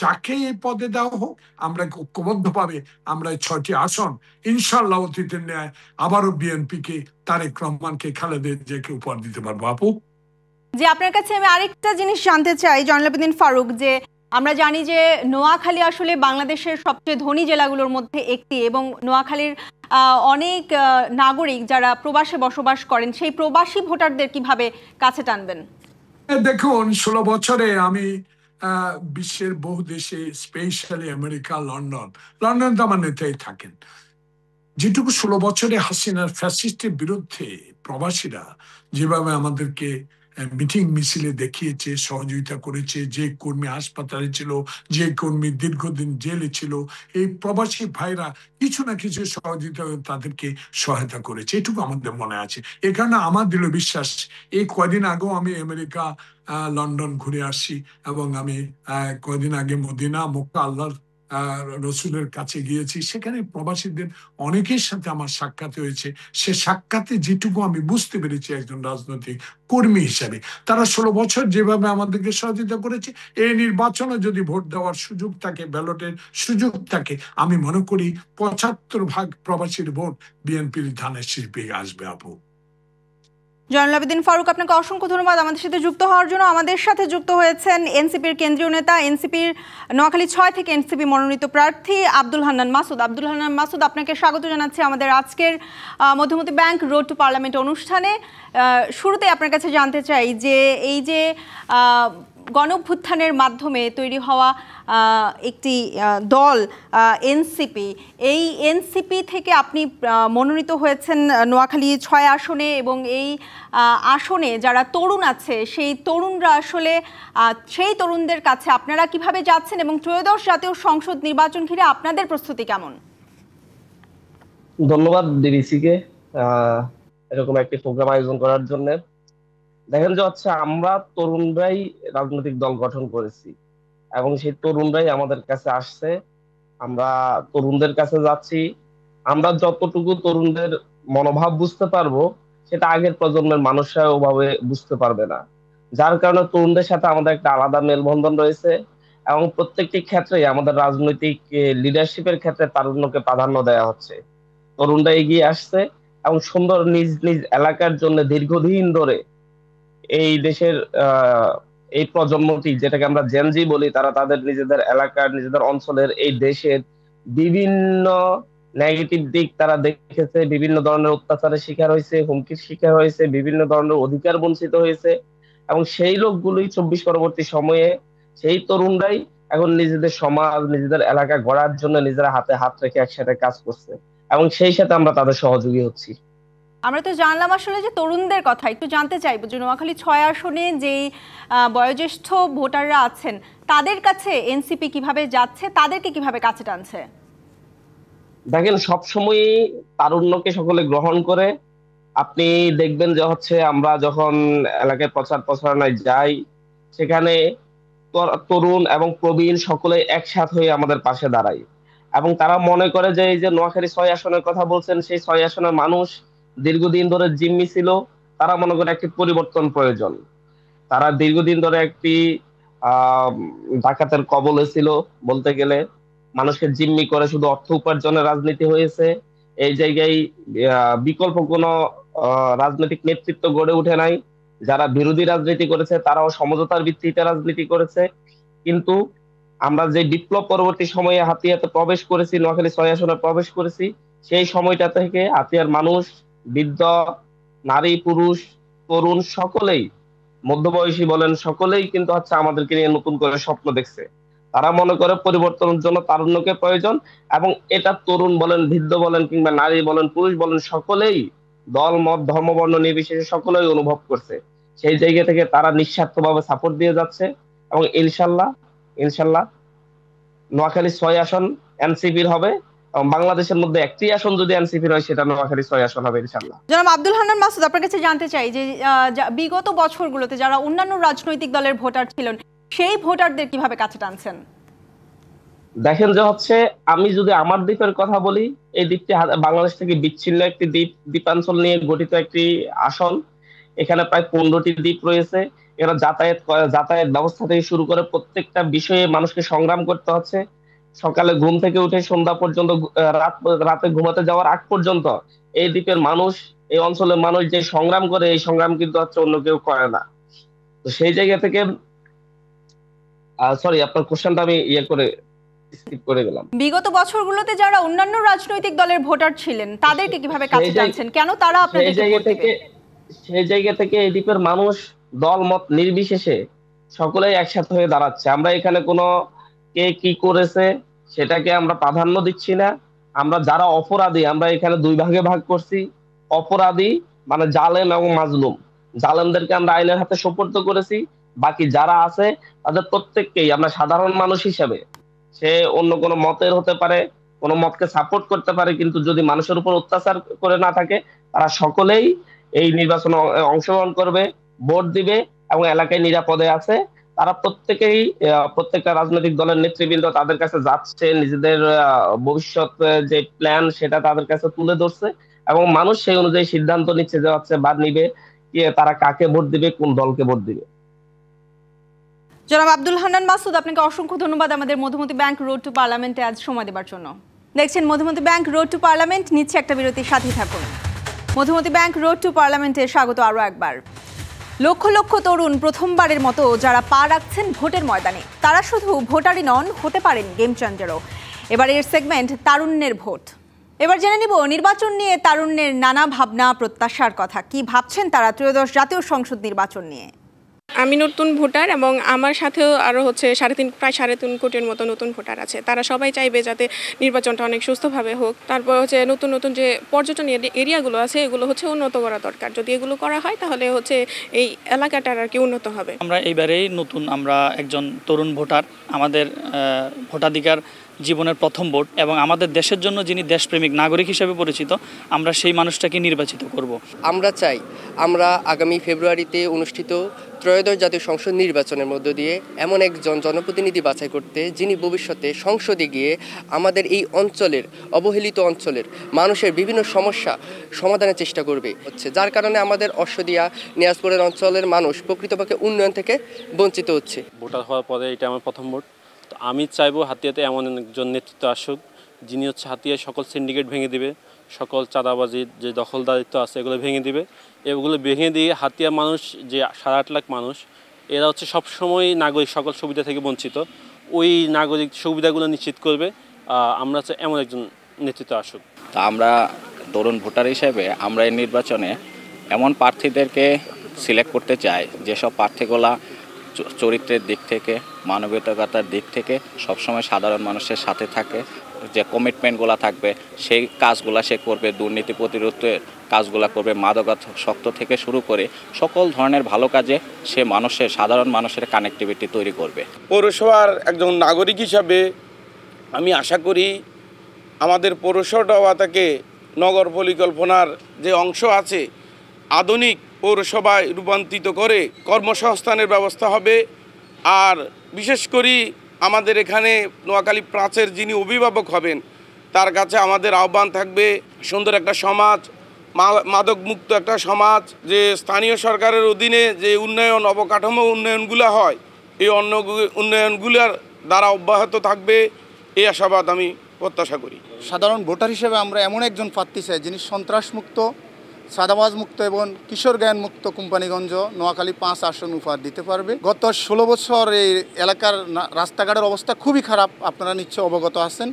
যাকেই এই পদে দেওয়া হোক, আমরা ঐক্যবদ্ধ ভাবে আমরা 6টি আসন ইনশাআল্লাহ অতীতের ন্যায় আবারও বিএনপিকে, তারেক রহমানকে, খালেদা জিয়াকে উপহার দিতে পারবো আপু। যে আপনার কাছে আমি আরেকটা জিনিস জানতে চাই জয়নুল আবেদিন ফারুক, যে আমরা জানি যে নোয়াখালী আসলে বাংলাদেশের সবচেয়ে ধনী জেলাগুলোর মধ্যে একটি, এবং নোয়াখালীর অনেক নাগরিক যারা প্রবাসে বসবাস করেন, সেই প্রবাসী ভোটারদের কিভাবে কাছে টানবেন? দেখুন, 16 বছরে আমি বিশ্বের বহু দেশে, স্পেশালি আমেরিকা, লন্ডন তো আমার নেতাই থাকেন, যেটুকু 16 বছরে হাসিনার ফ্যাসিস্টের বিরুদ্ধে প্রবাসীরা যেভাবে আমাদেরকে মিটিং মিছিলে দেখিয়েছে, সহযোগিতা করেছে, যে কর্মী হাসপাতালে ছিল, যে কর্মী দীর্ঘদিন জেলে ছিল, এই প্রবাসী ভাইরা কিছু না কিছু সহযোগিতা তাদেরকে সহায়তা করেছে, এটুকু আমাদের মনে আছে। এ কারণে আমার দৃঢ় বিশ্বাস, এই কয়দিন আগেও আমি আমেরিকা লন্ডন ঘুরে আসি, এবং আমি কয়দিন আগে মদিনা মক্কা আল্লাহর রসুলের কাছে গিয়েছি, সেখানে প্রবাসীদের অনেকের সাথে আমার সাক্ষাৎ হয়েছে। সে সাক্ষাতে যেটুকু আমি বুঝতে পেরেছি একজন রাজনৈতিক কর্মী হিসাবে, তারা 16 বছর যেভাবে আমাদেরকে সহযোগিতা করেছে, এই নির্বাচনে যদি ভোট দেওয়ার সুযোগ থাকে, ব্যালটের সুযোগ থাকে, আমি মনে করি 75% প্রবাসীর ভোট বিএনপির ধানের শীষে আসবে। আপু জয়নুল আবেদিন ফারুক, আপনাকে অসংখ্য ধন্যবাদ আমাদের সাথে যুক্ত হওয়ার জন্য। আমাদের সাথে যুক্ত হয়েছেন এনসিপির কেন্দ্রীয় নেতা, এনসিপির নোয়াখালী 6 থেকে এনসিপি মনোনীত প্রার্থী আব্দুল হান্নান মাসুদ। আব্দুল হান্নান মাসুদ, আপনাকে স্বাগত জানাচ্ছি আমাদের আজকের Madhumati bank road to parliament অনুষ্ঠানে। শুরুতে আপনার কাছে জানতে চাই যে এই যে গণঅভ্যুত্থানের মাধ্যমে তৈরি হওয়া একটি দল এনসিপি, এই এনসিপি থেকে আপনি মনোনীত হয়েছেন নোয়াখালী 6 আসনে, এবং এই আসনে যারা তরুণ আছে সেই তরুণরা আসলে সেই তরুণদের কাছে আপনারা কিভাবে যাচ্ছেন, এবং ত্রয়োদশ জাতীয় সংসদ নির্বাচন ঘিরে আপনাদের প্রস্তুতি কেমন? ধন্যবাদ ডিবিসিকে এরকম একটি প্রোগ্রাম আয়োজন করার জন্য। দেখেন যে হচ্ছে আমরা তরুণরাই রাজনৈতিক দল গঠন করেছি, এবং সেই তরুণরাই আমাদের কাছে আসছে, আমরা তরুণদের কাছে যাচ্ছি। আমরা যতটুকু তরুণদের মনোভাব বুঝতে পারবো, সেটা আগের প্রজন্মের মানুষরা ওভাবে বুঝতে পারবে না, যার কারণে তরুণদের সাথে আমাদের একটা আলাদা মেলবন্ধন রয়েছে, এবং প্রত্যেকটি ক্ষেত্রে আমাদের রাজনৈতিক লিডারশিপের ক্ষেত্রে তারুণ্যকে প্রাধান্য দেওয়া হচ্ছে। তরুণরা এগিয়ে আসছে এবং সুন্দর নিজ নিজ এলাকার জন্য দীর্ঘদিন ধরে এই দেশের এই প্রজন্মটি, যেটাকে আমরা জেনজি বলি, তারা তাদের নিজেদের এলাকার, নিজেদের অঞ্চলের, এই দেশের বিভিন্ন নেগেটিভ দিক তারা দেখেছে, বিভিন্ন ধরনের অত্যাচারের শিকার হয়েছে, হুমকির শিকার হয়েছে, বিভিন্ন ধরনের অধিকার বঞ্চিত হয়েছে, এবং সেই লোকগুলোই 24 পরবর্তী সময়ে সেই তরুণরাই এখন নিজেদের সমাজ, নিজেদের এলাকা গড়ার জন্য নিজেরা হাতে হাত রেখে একসাথে কাজ করছে, এবং সেই সাথে আমরা তাদের সহযোগী হচ্ছি। আমরা তো জানলাম আসলে যে তরুণদের কথা, একটু জানতে চাইবো যে নোয়াখালী 6 আসনে যেই বয়োজ্যেষ্ঠ ভোটাররা আছেন তাদের কাছে এনসিপি কিভাবে যাচ্ছে, তাদেরকে কিভাবে কাছে টানছে? দেখেন, সবসময়ই তারুণ্যকে সকলে গ্রহণ করে। আপনি দেখবেন যে হচ্ছে আমরা যখন এলাকায় প্রচার প্রচারণায় যাই, সেখানে তরুণ এবং প্রবীণ সকলে একসাথ হয়ে আমাদের পাশে দাঁড়ায়, এবং তারা মনে করে যে এই যে নোয়াখালী 6 আসনের কথা বলছেন, সেই 6 আসনের মানুষ দীর্ঘদিন ধরে জিম্মি ছিল, তারা মনে করে একটি পরিবর্তন প্রয়োজন। তারা দীর্ঘদিন ধরে একটি ডাকাতের কবলে ছিল বলতে গেলে, মানুষকে জিম্মি করে শুধু অর্থ উপার্জনের রাজনীতি হয়েছে। এই জায়গায় বিকল্প কোনো রাজনৈতিক নেতৃত্ব গড়ে উঠে নাই। যারা বিরোধী রাজনীতি করেছে তারাও সমঝোতার ভিত্তিতে রাজনীতি করেছে। কিন্তু আমরা যে বিপ্লব পরবর্তী সময়ে হাতিয়াতে প্রবেশ করেছি, নোয়াখালী 6 আসনে প্রবেশ করেছি, সেই সময়টা থেকে হাতিয়ার মানুষ, বৃদ্ধ, নারী, পুরুষ, তরুণ সকলেই, মধ্যবয়সী বলেন, সকলেই কিন্তু হচ্ছে আমাদেরকে নিয়ে নতুন করে স্বপ্ন দেখছে। তারা মনে করে পরিবর্তনের জন্য তারুণ্যকে প্রয়োজন, এবং এটা তরুণ বলেন, বৃদ্ধ বলেন, কিংবা নারী বলেন, পুরুষ বলেন, সকলেই দল মত ধর্ম বর্ণ নির্বিশেষে সকলেই অনুভব করছে। সেই জায়গা থেকে তারা নিঃস্বার্থভাবে সাপোর্ট দিয়ে যাচ্ছে, এবং ইনশাল্লাহ নোয়াখালী 6 আসন এনসিপির হবে, এবং বাংলাদেশের মধ্যে একটি আসন যদি এনসিপির হয়, সেটা নোয়াখালী 6 আসন হবে ইনশাল্লাহ। জনাব আব্দুল হান্নান মাসুদ, আপনার কাছে জানতে চাই যে বিগত বছরগুলোতে যারা অন্যান্য রাজনৈতিক দলের ভোটার ছিলেন, সেই ভোটারদের কিভাবে কাছে টানছেন? দেখেন যে হচ্ছে, আমি যদি আমার দ্বীপের কথা বলি, এই দ্বীপটি বাংলাদেশ থেকে বিচ্ছিন্ন একটি দ্বীপাঞ্চল নিয়ে গঠিত একটি আসন। এখানে প্রায় 15টি দ্বীপ রয়েছে। এরা যাতায়াত ব্যবস্থা থেকে শুরু করে প্রত্যেকটা বিষয়ে মানুষকে সংগ্রাম করতে হচ্ছে। সকালে ঘুম থেকে উঠে সন্ধ্যা পর্যন্ত, রাতে ঘুমাতে যাওয়ার আগ পর্যন্ত এই দ্বীপের মানুষ, এই অঞ্চলের মানুষ যে সংগ্রাম করে, এই সংগ্রাম কিন্তু হচ্ছে অন্য কেউ করে না। তো সেই জায়গা থেকে সরি, আপনার কোশ্চেনটা আমি স্কিপ করে গেলাম। বিগত বছরগুলোতে যারা অন্যান্য রাজনৈতিক দলের ভোটার ছিলেন তাদেরকে কিভাবে কাছে টানছেন, কেন তারা আপনাদের সেই জায়গা থেকে এই দ্বীপের মানুষ দল মত নির্বিশেষে সকলেই একসাথে হয়ে দাঁড়াচ্ছে। আমরা এখানে কোনো কে কি করেছে সেটাকে আমরা প্রাধান্য দিচ্ছি না। আমরা যারা অপরাধী, আমরা এখানে দুই ভাগে ভাগ করছি। অপরাধী মানে জালেম এবং মাজলুম। জালেমদেরকে আমরা আইনের হাতে সোপর্দ করেছি। বাকি যারা আছে তাদের প্রত্যেককেই আমরা সাধারণ মানুষ হিসেবে, সে অন্য কোনো মতের হতে পারে, কোনো মতকে সাপোর্ট করতে পারে, কিন্তু যদি মানুষের উপর অত্যাচার করে না থাকে, তারা সকলেই এই নির্বাচনে অংশগ্রহণ করবে, ভোট দিবে এবং এলাকায় নিরাপদে আছে। তারা প্রত্যেকেই প্রত্যেকটা রাজনৈতিক দলের নেতৃবৃন্দ তাদের কাছে যাচ্ছে, নিজেদের ভবিষ্যৎ যে প্ল্যান সেটা তাদের কাছে তুলে ধরছে এবং মানুষ সেই অনুযায়ী সিদ্ধান্ত নিচ্ছে যে হচ্ছে বা নিবে তারা কাকে ভোট দিবে, কোন দলকে ভোট দিবে। জনাব আব্দুল হান্নান মাসুদ, আপনাকে অসংখ্য ধন্যবাদ আমাদের মধুমতি ব্যাংক রোড টু পার্লামেন্টে আজ সময় দেওয়ার জন্য। দেখছেন Madhumati bank road to parliament, নিচ্ছে একটা বিরতির সাথে থাকুন। মধুমতি ব্যাংক রোড টু পার্লামেন্টে স্বাগত আরও একবার। লক্ষ লক্ষ তরুণ প্রথমবারের মতো যারা পা রাখছেন ভোটের ময়দানে, তারা শুধু ভোটারই নন, হতে পারেন গেম চেঞ্জারও। এবারের সেগমেন্ট তারুণ্যের ভোট। এবার জেনে নিব নির্বাচন নিয়ে তারুণ্যের নানা ভাবনা প্রত্যাশার কথা। কি ভাবছেন তারা ত্রয়োদশ জাতীয় সংসদ নির্বাচন নিয়ে? আমি নতুন ভোটার এবং আমার সাথেও আরও হচ্ছে প্রায় 3.5 কোটির মতো নতুন ভোটার আছে। তারা সবাই চাইবে যাতে নির্বাচনটা অনেক সুস্থভাবে হোক। তারপর হচ্ছে নতুন নতুন যে পর্যটন এরিয়াগুলো আছে এগুলো হচ্ছে উন্নত করা দরকার। যদি এগুলো করা হয় তাহলে হচ্ছে এই এলাকাটার আর কি উন্নত হবে। আমরা এইবারেই নতুন, আমরা একজন তরুণ ভোটার। আমাদের ভোটাধিকার জীবনের প্রথম ভোট এবং আমাদের দেশের জন্য যিনি দেশপ্রেমিক নাগরিক হিসেবে পরিচিত, আমরা সেই মানুষটাকে নির্বাচিত করব। আমরা চাই আমরা আগামী ফেব্রুয়ারিতে অনুষ্ঠিত ত্রয়োদশ জাতীয় সংসদ নির্বাচনের মধ্য দিয়ে এমন একজন জনপ্রতিনিধি বাছাই করতে, যিনি ভবিষ্যতে সংসদে গিয়ে আমাদের এই অঞ্চলের, অবহেলিত অঞ্চলের মানুষের বিভিন্ন সমস্যা সমাধানের চেষ্টা করবে হচ্ছে, যার কারণে আমাদের অশ্বদিয়া নিয়াজপুরের অঞ্চলের মানুষ প্রকৃতপক্ষে উন্নয়ন থেকে বঞ্চিত হচ্ছে। ভোটার হওয়ার পরে এটা আমার প্রথম ভোট। তো আমি চাইবো হাতিয়াতে এমন একজন নেতৃত্ব আসুক, যিনি হচ্ছে হাতিয়ায় সকল সিন্ডিকেট ভেঙে দিবে, সকল চাঁদাবাজির যে দখলদারিত্ব আছে এগুলো ভেঙে দিবে। এগুলো ভেঙে দিয়ে হাতিয়ার মানুষ যে 8.5 লাখ মানুষ, এরা হচ্ছে সবসময় নাগরিক সকল সুবিধা থেকে বঞ্চিত, ওই নাগরিক সুবিধাগুলো নিশ্চিত করবে। আমরা চাই এমন একজন নেতৃত্ব আসুক। তা আমরা তরুণ ভোটার হিসেবে আমরা এই নির্বাচনে এমন প্রার্থীদেরকে সিলেক্ট করতে চাই যেসব প্রার্থীগুলা চরিত্রের দিক থেকে, মানবিকতার দিক থেকে সবসময় সাধারণ মানুষের সাথে থাকে, যে কমিটমেন্টগুলো থাকবে সেই কাজগুলো সে করবে, দুর্নীতি প্রতিরোধের কাজগুলো করবে, মাদকাসক্ত থেকে শুরু করে সকল ধরনের ভালো কাজে সে সাধারণ মানুষের কানেক্টিভিটি তৈরি করবে। পৌরসভার একজন নাগরিক হিসাবে আমি আশা করি আমাদের পৌরসভা থেকে নগর পরিকল্পনার যে অংশ আছে আধুনিক পৌরসভায় রূপান্তরিত করে কর্মসংস্থানের ব্যবস্থা হবে। আর বিশেষ করে আমাদের এখানে নোয়াখালী প্রাচের যিনি অভিভাবক হবেন তার কাছে আমাদের আহ্বান থাকবে সুন্দর একটা সমাজ, মাদকমুক্ত একটা সমাজ, যে স্থানীয় সরকারের অধীনে যে উন্নয়ন, অবকাঠামো উন্নয়নগুলো হয় এই উন্নয়নগুলোর দ্বারা অব্যাহত থাকবে, এই আশাবাদ আমি প্রত্যাশা করি। সাধারণ ভোটার হিসেবে আমরা এমন একজন প্রার্থী চাই যিনি সন্ত্রাসমুক্ত, সাদাবাজ মুক্ত এবং কিশোর জ্ঞান মুক্ত কোম্পানিগঞ্জ নোয়াখালী 5 আসন উপহার দিতে পারবে। গত 16 বছর এই এলাকার রাস্তাঘাটের অবস্থা খুবই খারাপ, আপনারা নিশ্চয় অবগত আছেন।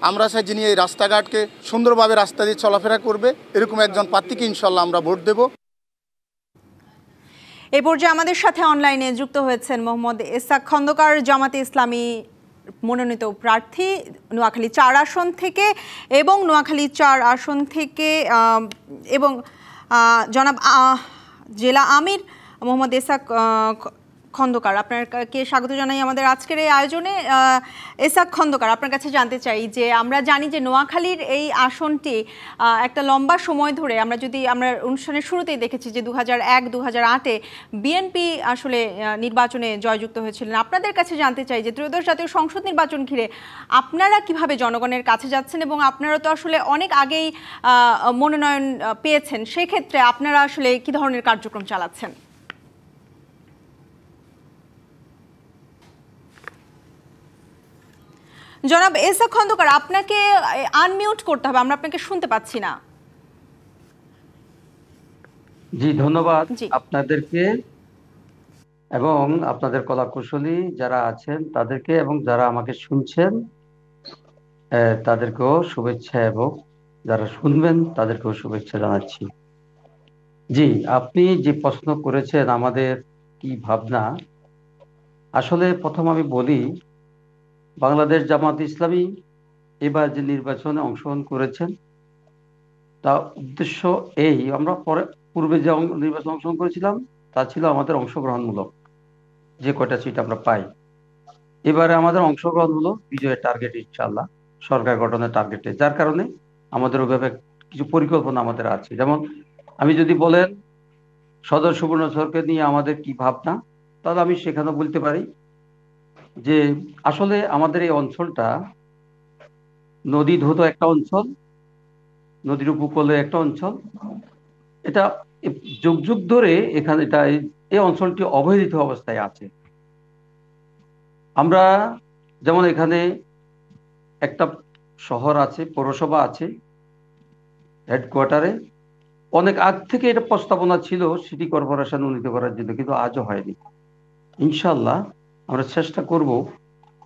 আমরা চাই যিনি এই রাস্তাঘাটকে সুন্দরভাবে রাস্তা দিয়ে চলাফেরা করবে, এরকম একজন প্রার্থীকে ইনশাল্লাহ আমরা ভোট দেব। এই পর্যায়ে আমাদের সাথে অনলাইনে যুক্ত হয়েছেন মোহাম্মদ ইসহাক খন্দকার, জামাতে ইসলামী মনোনীত প্রার্থী নোয়াখালী 4 আসন থেকে, এবং নোয়াখালী 4 আসন থেকে এবং জনাব জেলা আমির মোহাম্মদ ইসহাক খন্দকার, আপনাকে স্বাগত জানাই আমাদের আজকের এই আয়োজনে। ইসহাক খন্দকার, আপনার কাছে জানতে চাই যে আমরা জানি যে নোয়াখালীর এই আসনটি একটা লম্বা সময় ধরে, আমরা অনুষ্ঠানের শুরুতেই দেখেছি যে 2001-2008-এ বিএনপি আসলে নির্বাচনে জয়যুক্ত হয়েছিলেন। আপনাদের কাছে জানতে চাই যে ত্রয়োদশ জাতীয় সংসদ নির্বাচন ঘিরে আপনারা কিভাবে জনগণের কাছে যাচ্ছেন, এবং আপনারা তো আসলে অনেক আগেই মনোনয়ন পেয়েছেন, সেক্ষেত্রে আপনারা আসলে কি ধরনের কার্যক্রম চালাচ্ছেন? জনাব ইসহাক খন্দকার, আপনাকে আনমিউট করতে হবে, আমরা আপনাকে শুনতে পাচ্ছি না। জি, ধন্যবাদ আপনাদেরকে এবং আপনাদের কলাকুশলী যারা আছেন তাদেরকে, এবং যারা আমাকে শুনছেন তাদেরকেও শুভেচ্ছা, এবং যারা শুনবেন তাদেরকেও শুভেচ্ছা জানাচ্ছি। জি, আপনি যে প্রশ্ন করেছেন আমাদের কি ভাবনা, আসলে প্রথম আমি বলি বাংলাদেশ জামাত ইসলামী এবার যে নির্বাচনে অংশগ্রহণ করেছেন তা উদ্দেশ্য এই, আমরা পূর্বে যে নির্বাচন অংশগ্রহণ করেছিলাম তা ছিল আমাদের অংশগ্রহণমূলক, যে কয়টা সিট আমরা পাই। এবারে আমাদের অংশগ্রহণ হলো বিজয়ের টার্গেট, ইনশাআল্লাহ সরকার গঠনের টার্গেটে, যার কারণে আমাদের ওইভাবে কিছু পরিকল্পনা আমাদের আছে। যেমন আমি যদি বলেন সদর সুবর্ণচরকে নিয়ে আমাদের কি ভাবনা, তাহলে আমি সেখানে বলতে পারি যে আসলে আমাদের এই অঞ্চলটা নদী ধৌত একটা অঞ্চল, নদীর উপকূলে একটা অঞ্চল। এটা যুগ যুগ ধরে এখানে এই অঞ্চলটি অবহেলিত অবস্থায় আছে। আমরা যেমন এখানে একটা শহর আছে, পৌরসভা আছে হেডকোয়ার্টারে, অনেক আগ থেকে এটা প্রস্তাবনা ছিল সিটি কর্পোরেশন উন্নীত করার জন্য, কিন্তু আজও হয়নি। ইনশাল্লাহ আমরা চেষ্টা করব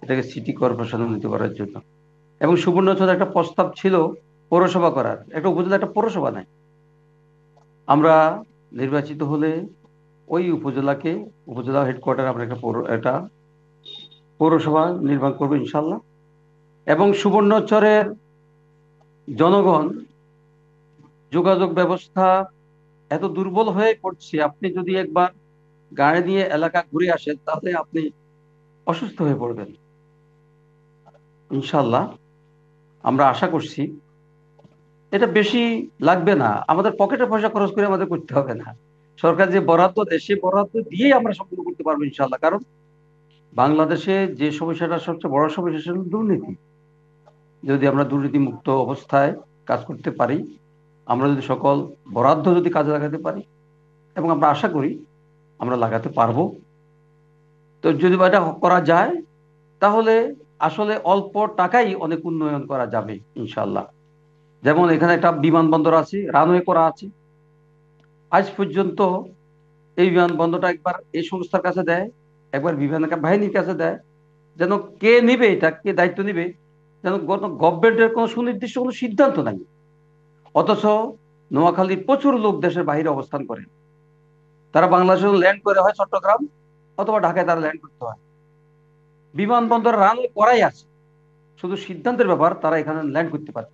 এটাকে সিটি কর্পোরেশন উন্নীত করার জন্য। এবং সুবর্ণচর একটা প্রস্তাব ছিল পৌরসভা করার, একটা উপজেলা একটা পৌরসভা নাই। আমরা নির্বাচিত হলে ওই উপজেলা হেডকোয়ার্টার আমরা একটা পৌরসভা নির্মাণ করবো ইনশাল্লাহ। এবং সুবর্ণচরের জনগণ যোগাযোগ ব্যবস্থা এত দুর্বল হয়ে পড়ছে, আপনি যদি একবার গাড়ি নিয়ে এলাকা ঘুরে আসেন তাহলে আপনি অসুস্থ হয়ে পড়বেন। ইনশাল্লাহ আমরা আশা করছি এটা বেশি লাগবে না, আমাদের পকেটের পয়সা খরচ করে আমাদের করতে হবে না। সরকার যে বরাদ্দ দেয় সেই বরাদ্দ দিয়েই আমরা সম্পূর্ণ করতে পারবো ইনশাল্লাহ। কারণ বাংলাদেশে যে সমস্যাটা সবচেয়ে বড় সমস্যা সেটা হল দুর্নীতি। যদি আমরা দুর্নীতি মুক্ত অবস্থায় কাজ করতে পারি, আমরা যদি সকল বরাদ্দ যদি কাজে লাগাতে পারি, এবং আমরা আশা করি আমরা লাগাতে পারবো, তো যদি এটা করা যায় তাহলে আসলে অল্প টাকায় অনেক উন্নয়ন করা যাবে ইনশাল্লাহ। যেমন এখানে একটা বিমানবন্দর আছে, রানওয়ে করা আছে। আজ পর্যন্ত এই বিমানবন্দরটা একবার এই সংস্থার কাছে দেয়, একবার বিমান বাহিনীর কাছে দেয়, যেন কে নিবে এটা, কে দায়িত্ব নিবে, যেন গভর্নমেন্টের কোনো সুনির্দিষ্ট কোনো সিদ্ধান্ত নাই। অথচ নোয়াখালীর প্রচুর লোক দেশের বাইরে অবস্থান করে, তারা বাংলাদেশে ল্যান্ড করে হয় চট্টগ্রাম অথবা ঢাকায় তারা ল্যান্ড করতে হয়। বিমানবন্দর রানওয়ে করাই আছে, শুধু সিদ্ধান্তের ব্যাপার, তারা এখানে ল্যান্ড করতে পারে।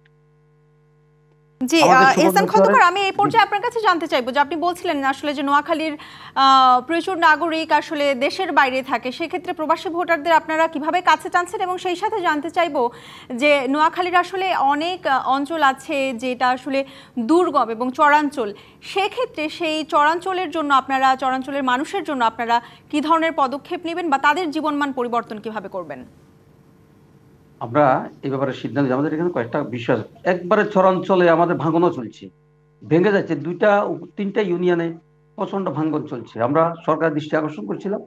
জি এহসান খন্দকার, আমি এই পর্যায়ে আপনার কাছে জানতে চাইবো যে আপনি বলছিলেন আসলে যে নোয়াখালীর প্রচুর নাগরিক আসলে দেশের বাইরে থাকে, সেক্ষেত্রে প্রবাসী ভোটারদের আপনারা কিভাবে কাছে টানছেন, এবং সেই সাথে জানতে চাইবো যে নোয়াখালীর আসলে অনেক অঞ্চল আছে যেটা আসলে দুর্গম এবং চরাঞ্চল, সেক্ষেত্রে সেই চরাঞ্চলের জন্য আপনারা, চরাঞ্চলের মানুষের জন্য আপনারা কি ধরনের পদক্ষেপ নেবেন বা তাদের জীবনমান পরিবর্তন কিভাবে করবেন? আমরা এই ব্যাপারে সিদ্ধান্ত, আমাদের এখানে কয়েকটা বিষয় আছে। একবারে চরাঞ্চলে আমাদের ভাঙনও চলছে, ভেঙে যাচ্ছে, 2-3টা ইউনিয়নে প্রচন্ড ভাঙন চলছে। আমরা সরকার দৃষ্টি আকর্ষণ করছিলাম,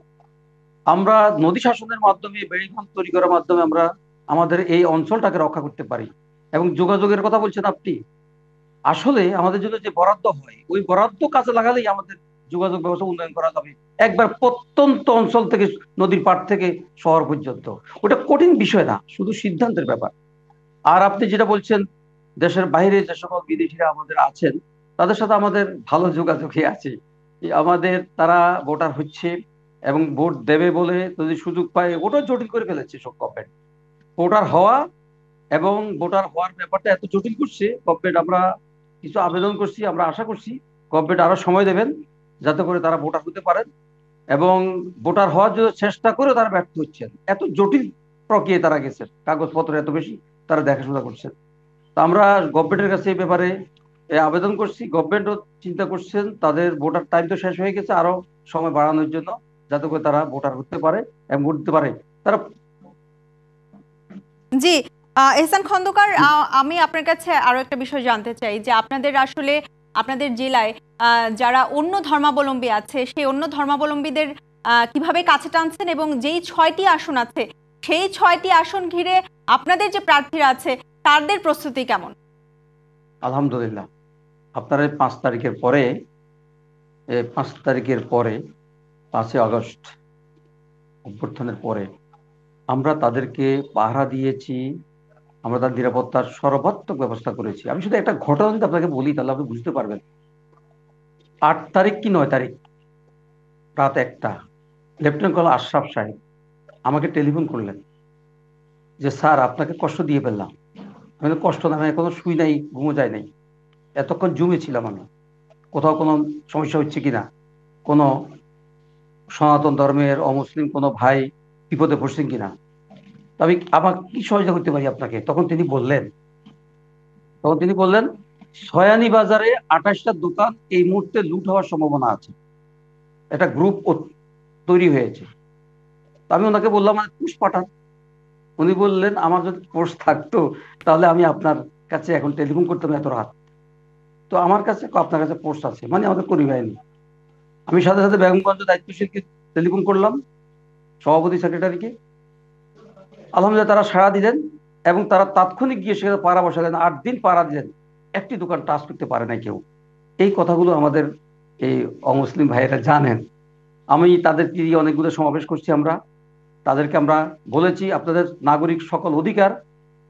আমরা নদী শাসনের মাধ্যমে, বেড়িবাঁধ তৈরি করার মাধ্যমে আমরা আমাদের এই অঞ্চলটাকে রক্ষা করতে পারি। এবং যোগাযোগের কথা বলছেন আপনি, আসলে আমাদের জন্য যে বরাদ্দ হয় ওই বরাদ্দ কাজে লাগালেই আমাদের যোগাযোগ ব্যবস্থা উন্নয়ন করা যাবে, একবার প্রত্যন্ত অঞ্চল থেকে নদীর পাড় থেকে শহর পর্যন্ত। ওটা কঠিন বিষয় না, শুধু সিদ্ধান্তের ব্যাপার। আর আপনি যেটা বলছেন দেশের বাইরে যে সকল বিদেশিরা আমাদের আছেন তাদের সাথে আমাদের ভালো যোগাযোগই আছে। আমাদের তারা ভোটার হচ্ছে এবং ভোট দেবে বলে যদি সুযোগ পায় ওটাও জটিল করে ফেলেছে সব গভর্নমেন্ট। ভোটার হওয়া এবং ভোটার হওয়ার ব্যাপারটা এত জটিল করছে গভর্নমেন্ট। আমরা কিছু আবেদন করছি, আমরা আশা করছি গভর্নমেন্ট আরো সময় দেবেন যাতে করে তারা ভোটার হতে পারেন, এবং ভোটার হওয়ার জন্য চেষ্টা করে তারা ব্যর্থ হচ্ছেন। এত জটিল প্রক্রিয়ায় তারা গেছেন, কাগজপত্র এত বেশি তারা দেখাশোনা করছেন। তো আমরা গভর্নমেন্টের কাছে এই ব্যাপারে আবেদন করছি, গভর্নমেন্টও চিন্তা করছেন, তাদের ভোটার টাইম তো শেষ হয়ে গেছে, আরো সময় বাড়ানোর জন্য যাতে করে তারা ভোটার হতে পারে এবং ভোট দিতে পারে তারা। জি এহসান খন্দকার, আমি আপনার কাছে আরো একটা বিষয় জানতে চাই যে আপনাদের আসলে আপনাদের জেলায় যারা অন্য ধর্মাবলম্বী আছে সেই অন্য ধর্মাবলম্বীদের কিভাবে কাছে টানছেন, এবং যেই 6টি আসন আছে সেই 6টি আসন ঘিরে আপনাদের যে প্রার্থীরা আছে তাদের প্রস্তুতি কেমন? আলহামদুলিল্লাহ, আপনারা 5 তারিখের পরে 5ই আগস্ট অভ্যুত্থানের পরে আমরা তাদেরকে পাহারা দিয়েছি, আমরা তার নিরাপত্তার সর্বাত্মক ব্যবস্থা করেছি। আমি শুধু একটা ঘটনা যদি আপনাকে বলি তাহলে আপনি বুঝতে পারবেন। 8 তারিখ কি 9 তারিখ রাত 1টা লেফটেন্যান্ট কর্নেল আশরাফ সাহেব আমাকে টেলিফোন করলেন যে স্যার আপনাকে কষ্ট দিয়ে ফেললাম। আমি কষ্ট না, আমি এখনো শুই নাই, ঘুমো যায় নাই, এতক্ষণ জুমে ছিলাম আমি, কোথাও কোনো সমস্যা হচ্ছে কিনা, কোনো সনাতন ধর্মের অমুসলিম কোনো ভাই বিপদে পড়ছেন কিনা, আমি আমাকে কি সহযোগিতা করতে পারি আপনাকে। তখন তিনি বললেন সয়ানি বাজারে 28টা দোকান এই মুহূর্তে লুট হওয়ার সম্ভাবনা আছে, একটা গ্রুপ তৈরি হয়েছে। আমি ওনাকে বললাম পোস্ট পাঠান। উনি বললেন আমার যদি পোস্ট থাকতো তাহলে আমি আপনার কাছে এখন টেলিফোন করতাম এত রাত। তো আমার কাছে আপনার কাছে পোস্ট আছে, মানে আমাদের পরিবাহী। আমি সাথে সাথে বেগমগঞ্জ দায়িত্বশীলকে টেলিফোন করলাম, সভাপতি সেক্রেটারিকে। আলহামদুলিল্লাহ তারা সাড়া দিলেন এবং তারা তাৎক্ষণিক গিয়ে সেখানে পাড়া বসালেন। 8 দিন পাড়া দিলেন, একটি দোকান টাচ করতে পারে না কেউ। এই কথাগুলো আমাদের এই অমুসলিম ভাইয়েরা জানেন। আমি তাদেরকে অনেকগুলো সমাবেশ করছি, তাদেরকে আমরা বলেছি আপনাদের নাগরিক সকল অধিকার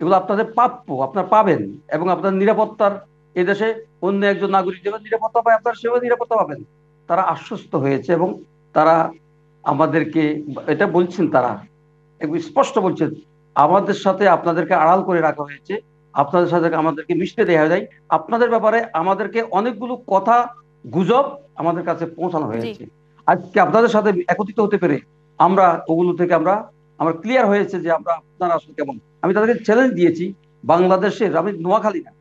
এগুলো আপনাদের প্রাপ্য, আপনারা পাবেন, এবং আপনার নিরাপত্তার এদেশে অন্য একজন নাগরিক যেভাবে নিরাপত্তা পায় আপনারা সেভাবে নিরাপত্তা পাবেন। তারা আশ্বস্ত হয়েছে এবং তারা আমাদেরকে এটা বলছেন, তারা একদম স্পষ্ট বলছেন আমাদের সাথে আপনাদেরকে আড়াল করে রাখা হয়েছে, আপনাদের সাথে আমাদেরকে মিশতে দেওয়া যায়, আপনাদের ব্যাপারে আমাদেরকে অনেকগুলো কথা গুজব আমাদের কাছে পৌঁছানো হয়েছে। আজকে আপনাদের সাথে একত্রিত হতে পেরে আমরা ওগুলো থেকে আমরা ক্লিয়ার হয়েছে যে আপনারা আসলে কেমন। আমি তাদেরকে চ্যালেঞ্জ দিয়েছি, বাংলাদেশের, আমি নোয়াখালী না,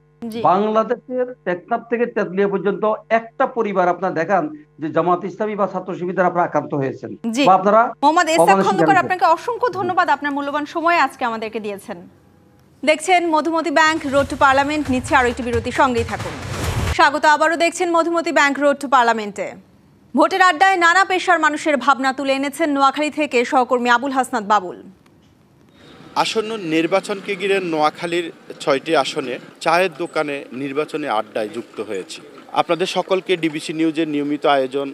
বাংলাদেশের টেকনাফ থেকে তেঁতুলিয়া পর্যন্ত একটা পরিবার আপনারা দেখান যে জামাত ইসলামী বা ছাত্র শিবিরের আপনারা আক্রান্ত হয়েছেন বা আপনারা। মোহাম্মদ ইসহাক খন্দকার, আপনাকে অসংখ্য ধন্যবাদ, আপনার মূল্যবান সময় আজকে আমাদেরকে দিয়েছেন। দেখছেন Madhumati bank road to parliament. নিচ্ছে আরো একটি বিরতি, সঙ্গেই থাকুন। স্বাগত, আবারও দেখছেন মধুমতি ব্যাংক রোড টু পার্লামেন্টে। ভোটের আড্ডায় নানা পেশার মানুষের ভাবনা তুলে এনেছেন নোয়াখালী থেকে সহকর্মী আবুল হাসনাত বাবুল। আসন্ন নির্বাচনকে ঘিরে নোয়াখালীর 6টি আসনে চায়ের দোকানে নির্বাচনী আড্ডায় যুক্ত হয়েছি। আপনাদের সকলকে ডিবিসি নিউজের নিয়মিত আয়োজন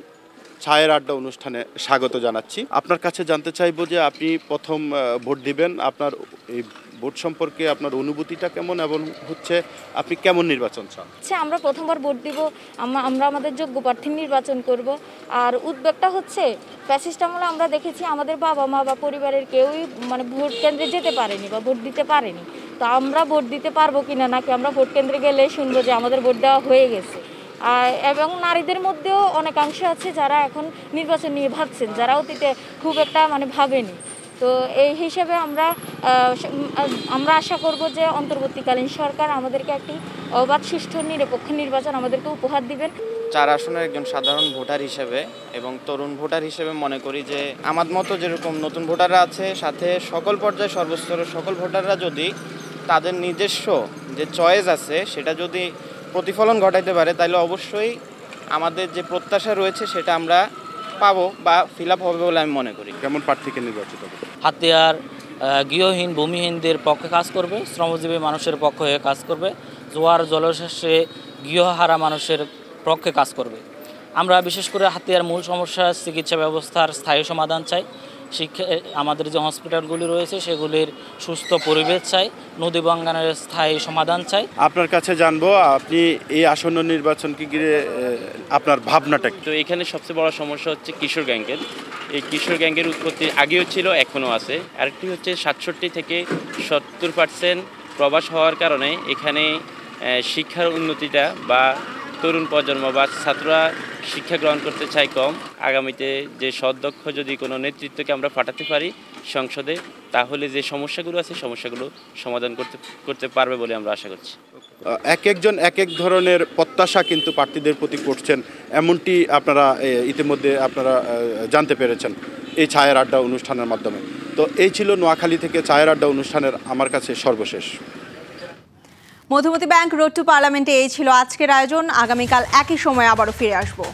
চায়ের আড্ডা অনুষ্ঠানে স্বাগত জানাচ্ছি। আপনার কাছে জানতে চাইবো যে আপনি প্রথম ভোট দিবেন, আপনার এই ভোট সম্পর্কে আপনার অনুভূতিটা কেমন এবং হচ্ছে আপনি কেমন নির্বাচন চান? আমরা প্রথমবার ভোট দিব, আমরা আমাদের যোগ্য প্রার্থী নির্বাচন করব। আর উদ্বেগটা হচ্ছে ফ্যাসিস্ট আমলে আমরা দেখেছি আমাদের বাবা মা বা পরিবারের কেউই মানে ভোট কেন্দ্রে যেতে পারেনি বা ভোট দিতে পারেনি। তো আমরা ভোট দিতে পারবো কিনা, নাকি আমরা ভোট কেন্দ্রে গেলে শুনবো যে আমাদের ভোট দেওয়া হয়ে গেছে। এবং নারীদের মধ্যেও অনেকাংশ আছে যারা এখন নির্বাচন নিয়ে ভাবছেন, যারা অতীতে খুব একটা মানে ভাবেনি। তো এই হিসেবে আমরা আশা করব যে অন্তর্বর্তীকালীন সরকার আমাদেরকে একটি অবাধ সুষ্ঠু নিরপেক্ষ নির্বাচন আমাদেরকে উপহার দিবেন। 4 আসনের একজন সাধারণ ভোটার হিসেবে এবং তরুণ ভোটার হিসেবে মনে করি যে আমার মতো যেরকম নতুন ভোটাররা আছে, সাথে সকল পর্যায়ে সর্বস্তরের সকল ভোটাররা যদি তাদের নিজস্ব যে চয়েস আছে সেটা যদি প্রতিফলন ঘটাইতে পারে, তাহলে অবশ্যই আমাদের যে প্রত্যাশা রয়েছে সেটা আমরা পাবো বা ফিল আপ হবে বলে আমি মনে করি। কেমন প্রার্থীকে নির্বাচিত হবে? হাতিয়ার গৃহহীন ভূমিহীনদের পক্ষে কাজ করবে, শ্রমজীবী মানুষের পক্ষে কাজ করবে, জোয়ার জলশেষে গৃহহারা মানুষের পক্ষে কাজ করবে। আমরা বিশেষ করে হাতিয়ার মূল সমস্যা চিকিৎসা ব্যবস্থার স্থায়ী সমাধান চাই, শিক্ষা আমাদের যে হসপিটালগুলি রয়েছে সেগুলির সুস্থ পরিবেশ চাই, নদী বাঙ্গানের স্থায়ী সমাধান চাই। আপনার কাছে জানবো আপনি এই আসন্ন নির্বাচনকে ঘিরে আপনার ভাবনাটা কি? তো এখানে সবচেয়ে বড় সমস্যা হচ্ছে কিশোর গ্যাংয়ের। এই কিশোর গ্যাংয়ের উৎপত্তি আগেও ছিল, এখনও আছে। আরেকটি হচ্ছে 67 থেকে 70% প্রবাস হওয়ার কারণে এখানে শিক্ষার উন্নতিটা বা তরুণ প্রজন্ম বা ছাত্ররা শিক্ষা গ্রহণ করতে চায় কম। আগামীতে যে সদক্ষ যদি কোনো নেতৃত্বকে আমরা পাঠাতে পারি সংসদে, তাহলে যে সমস্যাগুলো আছে সমস্যাগুলো সমাধান করতে পারবে বলে আমরা আশা করছি। এক একজন এক এক ধরনের প্রত্যাশা কিন্তু প্রার্থীদের প্রতি করছেন, এমনটি আপনারা ইতিমধ্যে আপনারা জানতে পেরেছেন এই চায়ের আড্ডা অনুষ্ঠানের মাধ্যমে। তো এই ছিল নোয়াখালী থেকে চায়ের আড্ডা অনুষ্ঠানের আমার কাছে সর্বশেষ। মধুমতি ব্যাংক রোড টু পার্লামেন্টে এই ছিল আজকের আয়োজন। আগামীকাল একই সময় আবারও ফিরে আসবো।